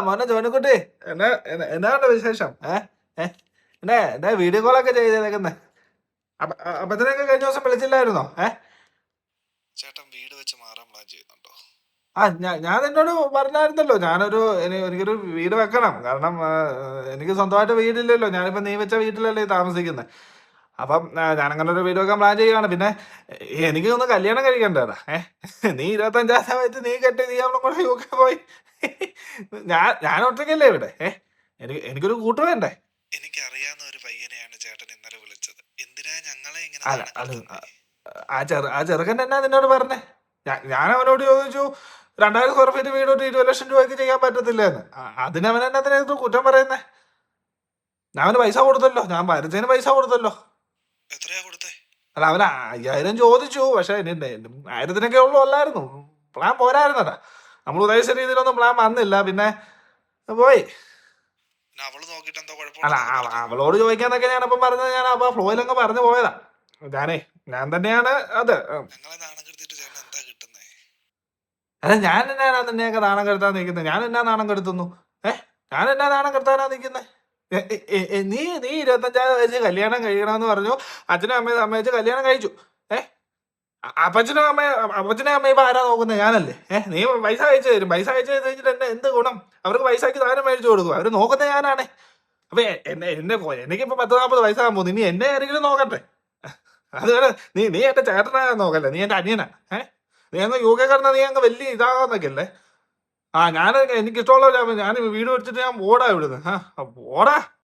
മോനെ ജോനിക്കുട്ടി, എന്നാ വിശേഷം? എന്നാ വീഡിയോ കോളൊക്കെ ചെയ്തേക്കുന്നേ? അപ്പത്തിനൊക്കെ കഴിഞ്ഞ ദിവസം വിളിച്ചില്ലായിരുന്നോ? ചേട്ടൻ വീട് വെച്ച് മാറാൻ പ്ലാൻ ചെയ്യുന്നുണ്ടോ? ഞാൻ നിന്നോട് പറഞ്ഞായിരുന്നല്ലോ, എനിക്കൊരു വീട് വെക്കണം. കാരണം എനിക്ക് സ്വന്തമായിട്ട് വീടില്ലല്ലോ. ഞാനിപ്പോ നീ വെച്ച വീട്ടിലല്ലേ താമസിക്കുന്നത്. അപ്പം ഞാനങ്ങനെ ഒരു വീട് വെക്കാൻ പ്ലാൻ ചെയ്യുകയാണ്. പിന്നെ എനിക്ക് ഒന്ന് കല്യാണം കഴിക്കണ്ടേടാ. നീ 25 വയസ്സ് നീ കെട്ടി നീ അവളും കൂടെ UK പോയി. ഞാൻ ഒറ്റയ്ക്കല്ലേ ഇവിടെ. എനിക്കൊരു കൂട്ട് വേണ്ടേ? എനിക്കറിയാവുന്ന ഒരു പയ്യനെയാണ് ചേട്ടൻ ഇന്നലെ വിളിച്ചത്. എന്തിനാ ഞങ്ങളെ ഇങ്ങനെ അല്ല നാണം അത് കെടുത്തുന്നേ? ആ ചെറുക്കൻ എന്നാ നിന്നോട് പറഞ്ഞേ? ഞാൻ അവനോട് ചോദിച്ചു 2000 സ്ക്വയർ ഫീറ്റ് വീട് ഒരു 20 ലക്ഷം രൂപയ്ക്ക് ചെയ്യാൻ പറ്റത്തില്ലെന്ന്. അതിനവൻ എന്നെ അതിനകത്ത് കുറ്റം പറയുന്നേ? ഞാൻ അവന് പൈസ കൊടുത്തല്ലോ, ഞാൻ വരച്ചതിന് പൈസ കൊടുത്തല്ലോ. എത്രയാ കൊടുത്തേ? അല്ല, അവന് 5000 ചോദിച്ചു. പക്ഷെ 1000-നൊക്കെ ഉള്ളു അല്ലായിരുന്നു. പ്ലാൻ പോരായിരുന്നടാ. നമ്മൾ ഉദ്ദേശിച്ച രീതിയിലൊന്നും പ്ലാൻ വന്നില്ല. പിന്നെ പോയി. പിന്നെ അവള് നോക്കിട്ട് എന്തോ അല്ല, കുഴപ്പമുണ്ടെന്ന് പറഞ്ഞു. അവളോട് ചോദിക്കാന്നൊക്കെ ഞാനപ്പം പറഞ്ഞത്, ഞാൻ അപ്പൊ ഫ്ലോയിലങ്ങ് പറഞ്ഞു പോയതാ. ഞാൻ തന്നെയാണ് അത്. ഞങ്ങളെ നാണം കെടുത്തിട്ട് ചേട്ടൻ എന്താ കിട്ടുന്നേ? അല്ല, ഞാൻ എന്നാ നിന്നെയൊക്കെ നാണം കെടുത്താൻ നിൽക്കുന്നത്? ഞാൻ എന്നാ നാണം കെടുത്തുന്നു? ഞാൻ എന്നാ നാണം കെടുത്താനാ നിൽക്കുന്നത്? നീ നീ 25 വയസ്സ് കല്യാണം കഴിക്കണമെന്ന് പറഞ്ഞു. അച്ഛനും അമ്മയും സമ്മതിച്ച് കല്യാണം കഴിച്ചു. അപ്പച്ചനും അമ്മയും ഇപ്പൊ ആരാ നോക്കുന്നത്? ഞാനല്ലേ. നീ പൈസ അയച്ചു തരും. പൈസ അയച്ചു കഴിഞ്ഞിട്ട് എന്നെ എന്ത് ഗുണം? അവർക്ക് പൈസക്ക് സാധനം മേടിച്ചു കൊടുക്കും. അവര് നോക്കുന്നത് ഞാനാണ്. അപ്പൊ എനിക്കിപ്പോ 10-40 വയസ്സാകുമ്പോ ഇനി എന്നെ ആരെങ്കിലും നോക്കട്ടെ? അതുപോലെ നീ എന്റെ ചേട്ടനാ നോക്കല്ലേ, നീ എന്റെ അനിയനാ. നീ അങ്ങ് UK കിടന്ന നീ അങ്ങ് വലിയ ഇതാകാന്നൊക്കെ അല്ലേ? എനിക്ക് ഇഷ്ടമുള്ള ഞാൻ വീട് വെച്ചിട്ട് ഞാൻ ഓടാ ഇവിടുന്ന്. ഓടാ.